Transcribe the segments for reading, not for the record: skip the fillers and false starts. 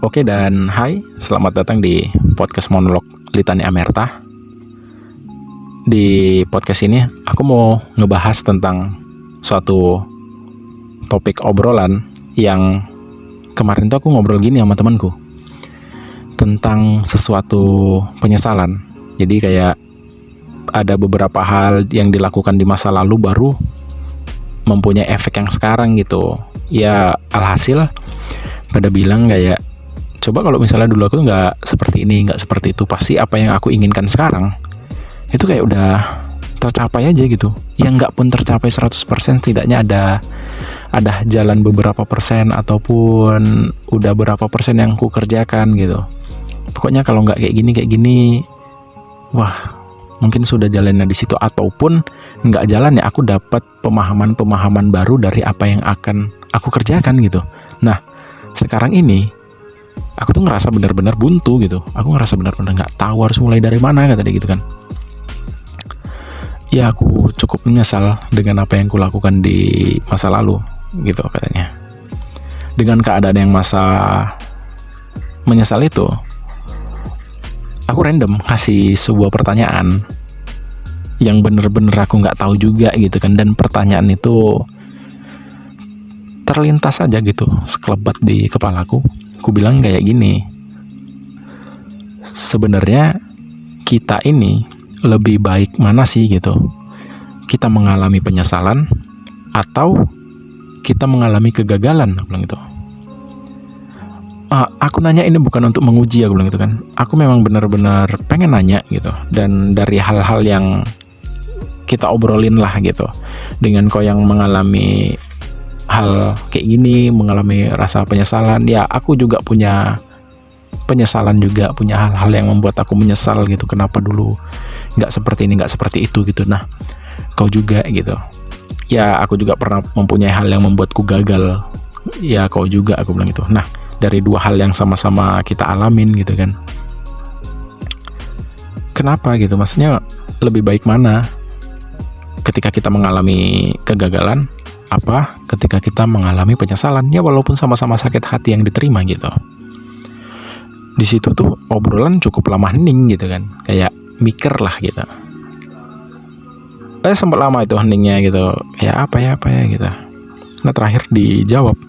Oke dan hai, selamat datang di podcast monolog Litani Amerta. Di podcast ini aku mau ngebahas tentang suatu topik obrolan yang kemarin tuh aku ngobrol gini sama temanku tentang sesuatu penyesalan. Jadi kayak ada beberapa hal yang dilakukan di masa lalu baru mempunyai efek yang sekarang gitu. Ya alhasil pada bilang kayak, coba kalau misalnya dulu aku tuh nggak seperti ini, nggak seperti itu, pasti apa yang aku inginkan sekarang itu kayak udah tercapai aja gitu. Yang nggak pun tercapai 100%, setidaknya ada jalan beberapa persen ataupun udah berapa persen yang ku kerjakan gitu. Pokoknya kalau nggak kayak gini, wah mungkin sudah jalannya di situ, ataupun nggak jalan ya aku dapat pemahaman baru dari apa yang akan aku kerjakan gitu. Nah sekarang ini aku tuh ngerasa benar-benar buntu gitu. Aku ngerasa benar-benar nggak tahu harus mulai dari mana, kata dia gitu kan. Ya aku cukup menyesal dengan apa yang kulakukan di masa lalu gitu katanya. Dengan keadaan yang masa menyesal itu, aku random kasih sebuah pertanyaan yang bener-bener aku nggak tahu juga gitu kan. Dan pertanyaan itu terlintas aja gitu, sekelebat di kepalaku. Aku bilang kayak gini, sebenarnya kita ini lebih baik mana sih gitu? Kita mengalami penyesalan atau kita mengalami kegagalan? Aku bilang gitu. Aku nanya ini bukan untuk menguji, aku bilang gitu kan. Aku memang benar-benar pengen nanya gitu. Dan dari hal-hal yang kita obrolin lah gitu, dengan kau yang mengalami hal kayak gini, mengalami rasa penyesalan, ya aku juga punya penyesalan juga, punya hal-hal yang membuat aku menyesal gitu, kenapa dulu nggak seperti ini, nggak seperti itu gitu. Nah kau juga gitu, ya aku juga pernah mempunyai hal yang membuatku gagal, ya kau juga, aku bilang gitu. Nah dari dua hal yang sama-sama kita alamin gitu kan, kenapa gitu, maksudnya lebih baik mana ketika kita mengalami kegagalan apa ketika kita mengalami penyesalan? Ya walaupun sama-sama sakit hati yang diterima gitu. Di situ tuh obrolan cukup lama hening gitu kan, kayak mikir lah gitu. Sempat lama itu heningnya gitu, kayak apa ya gitu. Nah terakhir dijawab,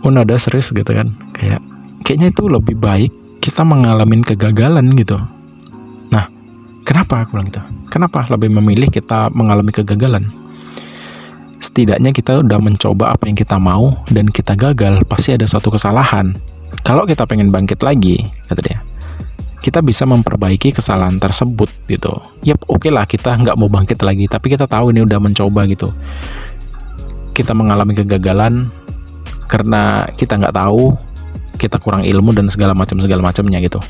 nada serius gitu kan, kayaknya itu lebih baik kita mengalami kegagalan gitu. Nah kenapa, aku bilang gitu, kenapa lebih memilih kita mengalami kegagalan? Setidaknya kita udah mencoba apa yang kita mau dan kita gagal, pasti ada suatu kesalahan. Kalau kita pengen bangkit lagi, kata dia, kita bisa memperbaiki kesalahan tersebut gitu. Yap, oke lah kita nggak mau bangkit lagi, tapi kita tahu ini udah mencoba gitu. Kita mengalami kegagalan karena kita nggak tahu, kita kurang ilmu dan segala macamnya gitu.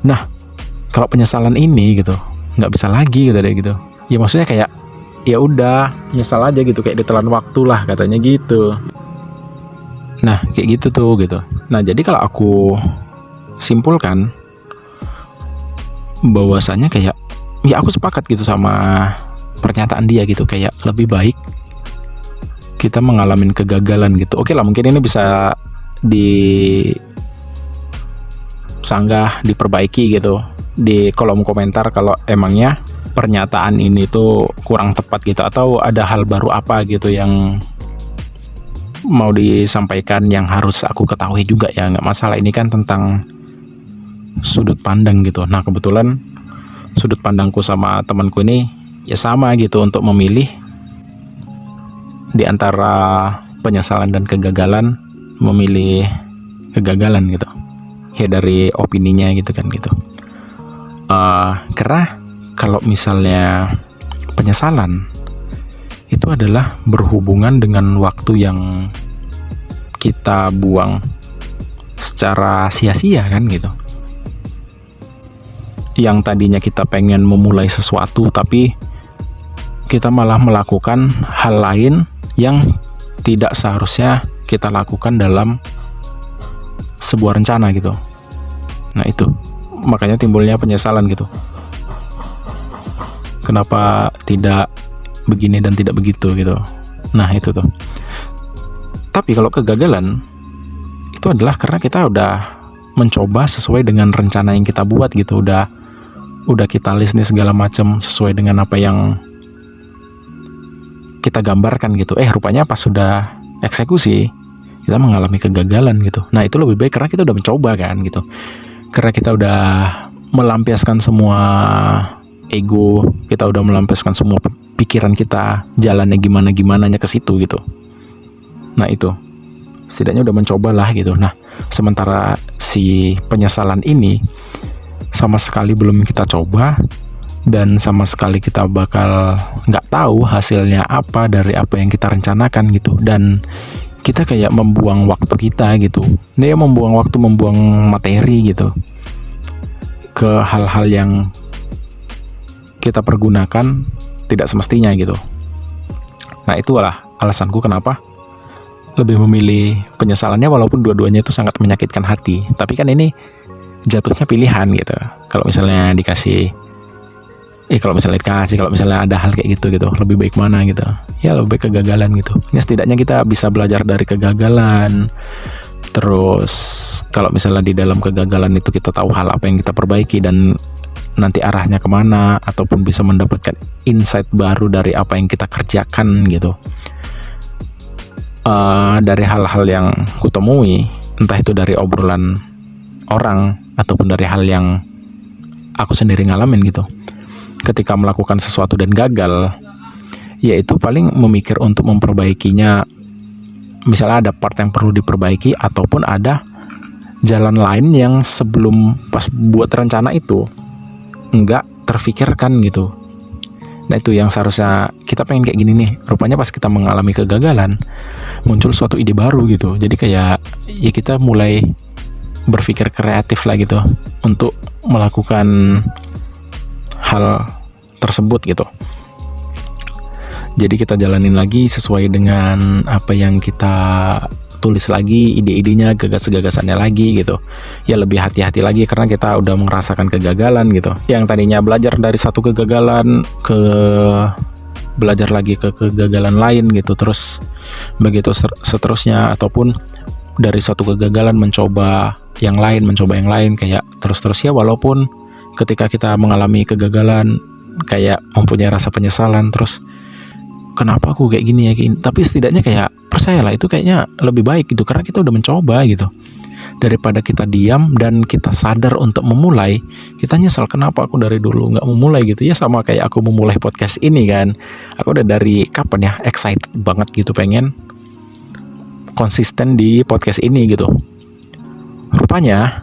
Nah kalau penyesalan ini gitu nggak bisa lagi, kata dia gitu. Ya maksudnya kayak ya udah nyesal aja gitu, kayak ditelan waktu lah katanya gitu. Nah kayak gitu tuh gitu. Nah jadi kalau aku simpulkan bahwasanya kayak ya aku sepakat gitu sama pernyataan dia gitu, kayak lebih baik kita mengalami kegagalan gitu. Oke lah mungkin ini bisa disanggah, diperbaiki gitu di kolom komentar kalau emangnya pernyataan ini tuh kurang tepat gitu, atau ada hal baru apa gitu yang mau disampaikan yang harus aku ketahui juga. Ya nggak masalah, ini kan tentang sudut pandang gitu. Nah kebetulan sudut pandangku sama temanku ini ya sama gitu, untuk memilih di antara penyesalan dan kegagalan, memilih kegagalan gitu ya, dari opininya gitu kan gitu. Karena kalau misalnya penyesalan itu adalah berhubungan dengan waktu yang kita buang secara sia-sia kan gitu. Yang tadinya kita pengen memulai sesuatu, tapi kita malah melakukan hal lain yang tidak seharusnya kita lakukan dalam sebuah rencana gitu. Nah itu makanya timbulnya penyesalan gitu. Kenapa tidak begini dan tidak begitu gitu. Nah itu tuh. Tapi kalau kegagalan itu adalah karena kita udah mencoba sesuai dengan rencana yang kita buat gitu, udah kita list nih segala macam sesuai dengan apa yang kita gambarkan gitu. Rupanya pas sudah eksekusi kita mengalami kegagalan gitu. Nah itu lebih baik karena kita udah mencoba kan gitu, karena kita udah melampiaskan semua ego, kita udah melampiaskan semua pikiran kita, jalannya gimananya ke situ gitu. Nah itu setidaknya udah mencoba lah gitu. Nah sementara si penyesalan ini sama sekali belum kita coba, dan sama sekali kita bakal nggak tahu hasilnya apa dari apa yang kita rencanakan gitu, dan kita kayak membuang waktu kita gitu. Dia membuang waktu, membuang materi gitu ke hal-hal yang kita pergunakan tidak semestinya gitu. Nah itulah alasanku kenapa lebih memilih penyesalannya, walaupun dua-duanya itu sangat menyakitkan hati. Tapi kan ini jatuhnya pilihan gitu. Kalau misalnya kalau misalnya ada hal kayak gitu lebih baik mana gitu, ya lebih baik kegagalan gitu. Ya setidaknya kita bisa belajar dari kegagalan. Terus kalau misalnya di dalam kegagalan itu kita tahu hal apa yang kita perbaiki dan nanti arahnya kemana, ataupun bisa mendapatkan insight baru dari apa yang kita kerjakan gitu. Dari hal-hal yang kutemui, entah itu dari obrolan orang ataupun dari hal yang aku sendiri ngalamin gitu, ketika melakukan sesuatu dan gagal, yaitu paling memikir untuk memperbaikinya. Misalnya ada part yang perlu diperbaiki, ataupun ada jalan lain yang sebelum pas buat rencana itu enggak terfikirkan gitu. Nah itu yang seharusnya kita pengen kayak gini nih, rupanya pas kita mengalami kegagalan muncul suatu ide baru gitu. Jadi kayak ya kita mulai berpikir kreatif lah gitu untuk melakukan hal tersebut gitu. Jadi kita jalanin lagi sesuai dengan apa yang kita tulis lagi, ide-idenya, gagasan-gagasannya lagi gitu. Ya lebih hati-hati lagi karena kita udah merasakan kegagalan gitu. Yang tadinya belajar dari satu kegagalan ke belajar lagi ke kegagalan lain gitu, terus begitu seterusnya, ataupun dari satu kegagalan mencoba yang lain kayak terus ya. Walaupun ketika kita mengalami kegagalan kayak mempunyai rasa penyesalan, terus kenapa aku kayak gini ya, tapi setidaknya kayak percayalah itu kayaknya lebih baik gitu, karena kita udah mencoba gitu, daripada kita diam dan kita sadar untuk memulai, kita nyesal kenapa aku dari dulu nggak memulai gitu. Ya sama kayak aku memulai podcast ini kan, aku udah dari kapan ya excited banget gitu, pengen konsisten di podcast ini gitu. Rupanya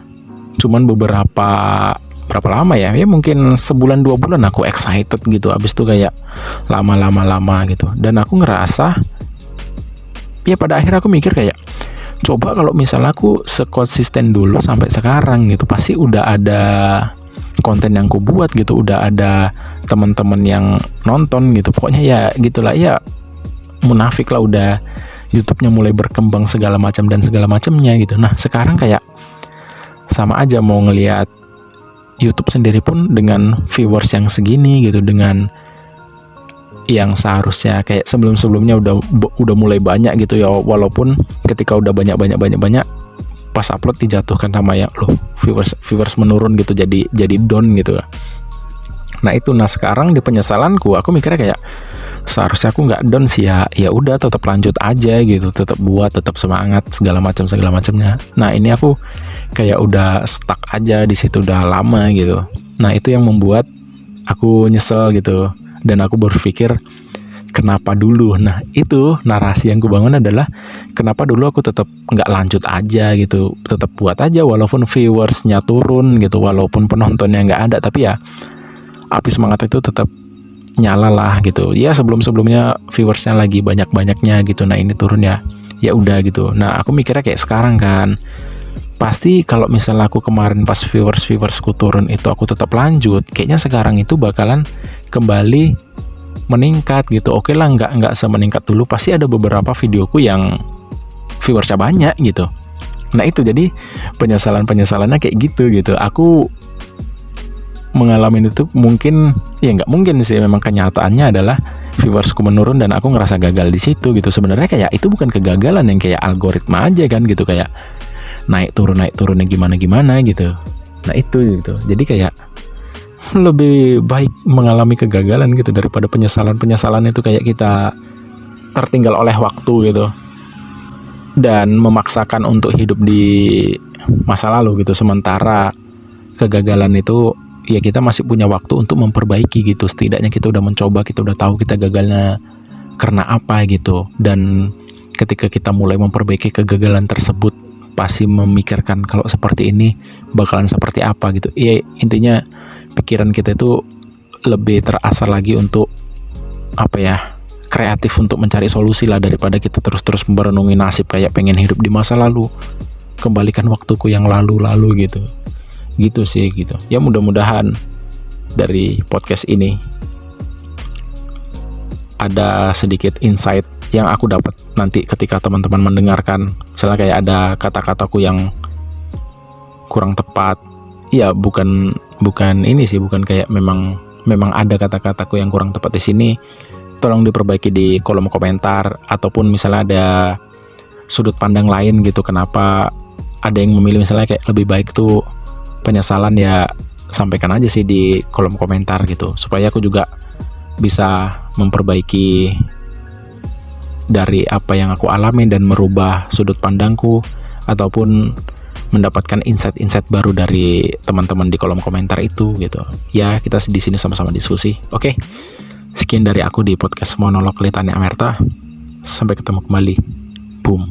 cuman berapa lama ya mungkin sebulan 2 bulan aku excited gitu, abis itu kayak lama gitu. Dan aku ngerasa ya pada akhirnya aku mikir kayak, coba kalau misalnya aku sekonsisten dulu sampai sekarang gitu, pasti udah ada konten yang aku buat gitu, udah ada teman-teman yang nonton gitu. Pokoknya ya gitulah, ya munafik lah, udah YouTube-nya mulai berkembang segala macamnya gitu. Nah sekarang kayak sama aja mau ngelihat YouTube sendiri pun dengan viewers yang segini gitu, dengan yang seharusnya kayak sebelumnya udah mulai banyak gitu ya, walaupun ketika udah banyak pas upload dijatuhkan sama ya loh viewers menurun gitu, jadi down gitu. Nah itu, nah sekarang di penyesalanku aku mikirnya kayak seharusnya aku nggak down sih, ya udah tetap lanjut aja gitu, tetap buat, tetap semangat segala macamnya. Nah ini aku kayak udah stuck aja di situ udah lama gitu. Nah itu yang membuat aku nyesel gitu, dan aku berpikir kenapa dulu. Nah itu narasi yang kubangun adalah kenapa dulu aku tetap nggak lanjut aja gitu, tetap buat aja walaupun viewersnya turun gitu, walaupun penontonnya nggak ada, tapi ya api semangat itu tetap nyala lah gitu. Ya sebelumnya viewersnya lagi banyak-banyaknya gitu, nah ini turun ya udah gitu. Nah aku mikirnya kayak sekarang kan, pasti kalau misalnya aku kemarin pas viewersku turun itu aku tetap lanjut, kayaknya sekarang itu bakalan kembali meningkat gitu. Oke lah, nggak semeningkat dulu, pasti ada beberapa videoku yang viewersnya banyak gitu. Nah itu jadi penyesalannya kayak gitu. Aku mengalami itu mungkin ya nggak mungkin sih, memang kenyataannya adalah viewersku menurun dan aku ngerasa gagal di situ gitu. Sebenarnya kayak itu bukan kegagalan, yang kayak algoritma aja kan gitu, kayak naik turunnya gimana gitu. Nah itu gitu. Jadi kayak lebih baik mengalami kegagalan gitu daripada penyesalan itu kayak kita tertinggal oleh waktu gitu dan memaksakan untuk hidup di masa lalu gitu. Sementara kegagalan itu ya kita masih punya waktu untuk memperbaiki gitu. Setidaknya kita udah mencoba, kita udah tahu kita gagalnya karena apa gitu. Dan ketika kita mulai memperbaiki kegagalan tersebut, pasti memikirkan kalau seperti ini bakalan seperti apa gitu. Ya intinya pikiran kita itu lebih terasah lagi untuk kreatif untuk mencari solusi lah, daripada kita terus merenungi nasib kayak pengen hidup di masa lalu, kembalikan waktuku yang lalu gitu sih gitu. Ya mudah-mudahan dari podcast ini ada sedikit insight yang aku dapat nanti ketika teman-teman mendengarkan. Misalnya kayak ada kata-kataku yang kurang tepat, ya bukan ini sih, bukan kayak memang ada kata-kataku yang kurang tepat di sini, tolong diperbaiki di kolom komentar. Ataupun misalnya ada sudut pandang lain gitu, kenapa ada yang memilih misalnya kayak lebih baik tuh penyesalan, ya sampaikan aja sih di kolom komentar gitu, supaya aku juga bisa memperbaiki dari apa yang aku alami dan merubah sudut pandangku, ataupun mendapatkan insight baru dari teman-teman di kolom komentar itu gitu. Ya kita di sini sama-sama diskusi. Oke, sekian dari aku di podcast monolog Litania Amerta. Sampai ketemu kembali. Boom.